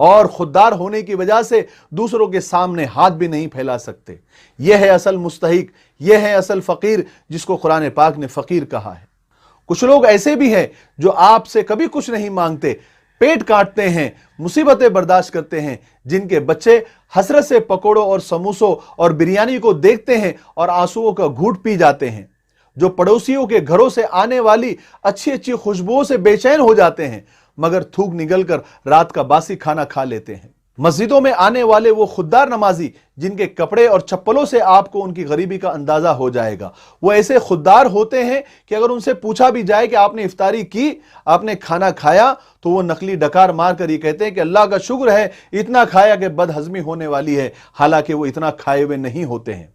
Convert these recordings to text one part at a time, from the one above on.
اور خوددار ہونے کی وجہ سے دوسروں کے سامنے ہاتھ بھی نہیں پھیلا سکتے۔ یہ ہے اصل مستحق، یہ ہے اصل فقیر جس کو قرآن پاک نے فقیر کہا ہے۔ کچھ لوگ ایسے بھی ہیں جو آپ سے کبھی کچھ نہیں مانگتے، پیٹ کاٹتے ہیں، مصیبتیں برداشت کرتے ہیں، جن کے بچے حسرت سے پکوڑوں اور سموسوں اور بریانی کو دیکھتے ہیں اور آنسوؤں کا گھونٹ پی جاتے ہیں، جو پڑوسیوں کے گھروں سے آنے والی اچھی اچھی خوشبوؤں سے بے چین ہو جاتے ہیں مگر تھوک نگل کر رات کا باسی کھانا کھا لیتے ہیں۔ مسجدوں میں آنے والے وہ خوددار نمازی جن کے کپڑے اور چپلوں سے آپ کو ان کی غریبی کا اندازہ ہو جائے گا، وہ ایسے خوددار ہوتے ہیں کہ اگر ان سے پوچھا بھی جائے کہ آپ نے افطاری کی، آپ نے کھانا کھایا، تو وہ نقلی ڈکار مار کر یہ کہتے ہیں کہ اللہ کا شکر ہے اتنا کھایا کہ بد ہضمی ہونے والی ہے، حالانکہ وہ اتنا کھائے ہوئے نہیں ہوتے ہیں۔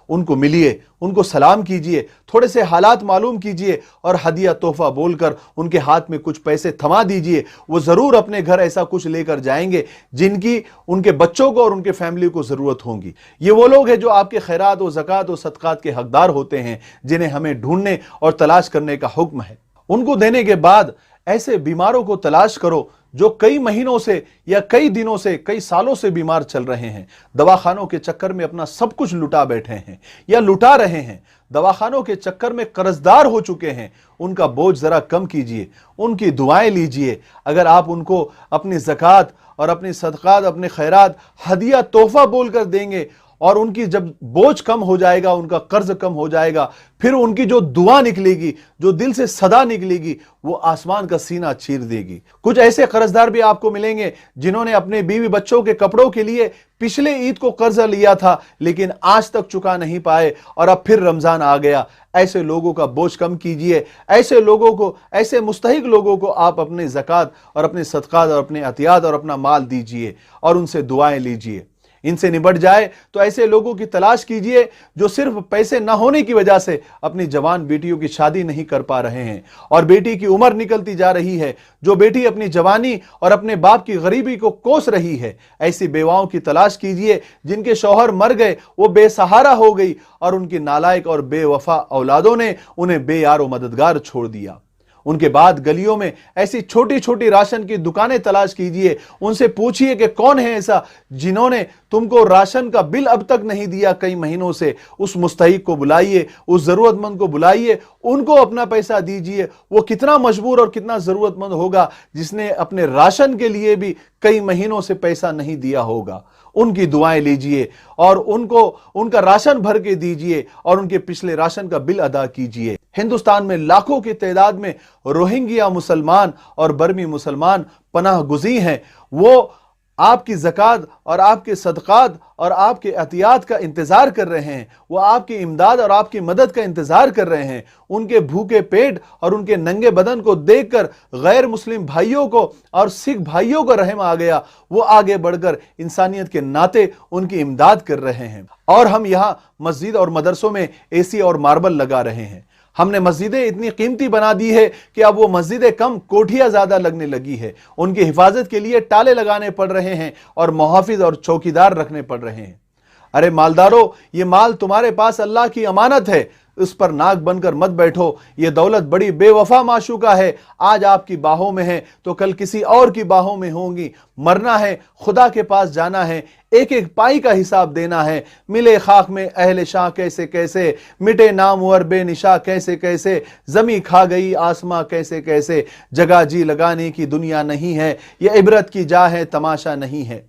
ان کو ملیے، ان کو سلام کیجئے، تھوڑے سے حالات معلوم کیجئے اور ہدیہ تحفہ بول کر ان کے ہاتھ میں کچھ پیسے تھما دیجئے۔ وہ ضرور اپنے گھر ایسا کچھ لے کر جائیں گے جن کی ان کے بچوں کو اور ان کے فیملی کو ضرورت ہوگی۔ یہ وہ لوگ ہیں جو آپ کے خیرات و زکوٰۃ و صدقات کے حقدار ہوتے ہیں، جنہیں ہمیں ڈھونڈنے اور تلاش کرنے کا حکم ہے۔ ان کو دینے کے بعد ایسے بیماروں کو تلاش کرو جو کئی مہینوں سے یا کئی دنوں سے، کئی سالوں سے بیمار چل رہے ہیں، دواخانوں کے چکر میں اپنا سب کچھ لٹا بیٹھے ہیں یا لٹا رہے ہیں، دواخانوں کے چکر میں قرضدار ہو چکے ہیں۔ ان کا بوجھ ذرا کم کیجئے، ان کی دعائیں لیجئے۔ اگر آپ ان کو اپنی زکوٰۃ اور اپنی صدقات، اپنے خیرات ہدیہ تحفہ بول کر دیں گے اور ان کی جب بوجھ کم ہو جائے گا، ان کا قرض کم ہو جائے گا، پھر ان کی جو دعا نکلے گی، جو دل سے صدا نکلے گی، وہ آسمان کا سینہ چیر دے گی۔ کچھ ایسے قرضدار بھی آپ کو ملیں گے جنہوں نے اپنے بیوی بچوں کے کپڑوں کے لیے پچھلے عید کو قرضہ لیا تھا لیکن آج تک چکا نہیں پائے اور اب پھر رمضان آ گیا۔ ایسے لوگوں کا بوجھ کم کیجئے، ایسے لوگوں کو، ایسے مستحق لوگوں کو آپ اپنے زکوٰۃ اور اپنے صدقات اور اپنے عطیات اور اپنا مال دیجئے اور ان سے دعائیں لیجئے۔ ان سے نبٹ جائے تو ایسے لوگوں کی تلاش کیجئے جو صرف پیسے نہ ہونے کی وجہ سے اپنی جوان بیٹیوں کی شادی نہیں کر پا رہے ہیں اور بیٹی کی عمر نکلتی جا رہی ہے، جو بیٹی اپنی جوانی اور اپنے باپ کی غریبی کو کوس رہی ہے۔ ایسی بیواؤں کی تلاش کیجئے جن کے شوہر مر گئے، وہ بے سہارا ہو گئی اور ان کی نالائق اور بے وفا اولادوں نے انہیں بے یار و مددگار چھوڑ دیا۔ ان کے بعد گلیوں میں ایسی چھوٹی چھوٹی راشن کی دکانیں تلاش کیجئے، ان سے پوچھئے کہ کون ہے ایسا جنہوں نے تم کو راشن کا بل اب تک نہیں دیا کئی مہینوں سے۔ اس مستحق کو بلائیے، اس ضرورت مند کو بلائیے، ان کو اپنا پیسہ دیجئے۔ وہ کتنا مجبور اور کتنا ضرورت مند ہوگا جس نے اپنے راشن کے لیے بھی کئی مہینوں سے پیسہ نہیں دیا ہوگا۔ ان کی دعائیں لیجئے اور ان کو ان کا راشن بھر کے دیجئے اور ان کے پچھلے راشن کا بل ادا کیجئے۔ ہندوستان میں لاکھوں کی تعداد میں روہنگیا مسلمان اور برمی مسلمان پناہ گزین ہیں۔ وہ آپ کی زکوٰۃ اور آپ کے صدقات اور آپ کے عطیات کا انتظار کر رہے ہیں، وہ آپ کی امداد اور آپ کی مدد کا انتظار کر رہے ہیں۔ ان کے بھوکے پیٹ اور ان کے ننگے بدن کو دیکھ کر غیر مسلم بھائیوں کو اور سکھ بھائیوں کو رحم آ گیا، وہ آگے بڑھ کر انسانیت کے ناطے ان کی امداد کر رہے ہیں۔ اور ہم یہاں مسجد اور مدرسوں میں اے سی اور ماربل لگا رہے ہیں۔ ہم نے مسجدیں اتنی قیمتی بنا دی ہے کہ اب وہ مسجدیں کم، کوٹھیاں زیادہ لگنے لگی ہے۔ ان کی حفاظت کے لیے تالے لگانے پڑ رہے ہیں اور محافظ اور چوکیدار رکھنے پڑ رہے ہیں۔ ارے مالدارو، یہ مال تمہارے پاس اللہ کی امانت ہے، اس پر ناک بن کر مت بیٹھو۔ یہ دولت بڑی بے وفا معشوقہ ہے، آج آپ کی باہوں میں ہے تو کل کسی اور کی باہوں میں ہوں گی۔ مرنا ہے، خدا کے پاس جانا ہے، ایک ایک پائی کا حساب دینا ہے۔ ملے خاک میں اہل شاہ کیسے کیسے، مٹے نامور بے نشاں کیسے کیسے، زمیں کھا گئی آسماں کیسے کیسے، جگہ جی لگانے کی دنیا نہیں ہے، یہ عبرت کی جا ہے تماشا نہیں ہے۔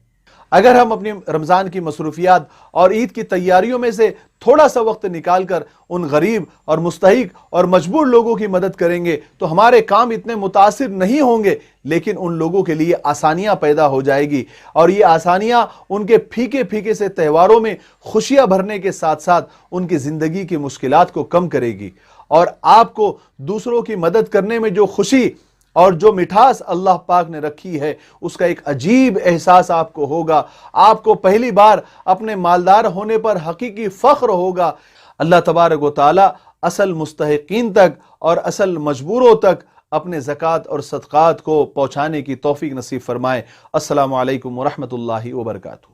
اگر ہم اپنی رمضان کی مصروفیات اور عید کی تیاریوں میں سے تھوڑا سا وقت نکال کر ان غریب اور مستحق اور مجبور لوگوں کی مدد کریں گے تو ہمارے کام اتنے متاثر نہیں ہوں گے، لیکن ان لوگوں کے لیے آسانیاں پیدا ہو جائے گی اور یہ آسانیاں ان کے پھیکے پھیکے سے تہواروں میں خوشیاں بھرنے کے ساتھ ساتھ ان کی زندگی کی مشکلات کو کم کرے گی، اور آپ کو دوسروں کی مدد کرنے میں جو خوشی اور جو مٹھاس اللہ پاک نے رکھی ہے اس کا ایک عجیب احساس آپ کو ہوگا۔ آپ کو پہلی بار اپنے مالدار ہونے پر حقیقی فخر ہوگا۔ اللہ تبارک و تعالی اصل مستحقین تک اور اصل مجبوروں تک اپنے زکوٰۃ اور صدقات کو پہنچانے کی توفیق نصیب فرمائے۔ السلام علیکم ورحمۃ اللہ وبرکاتہ۔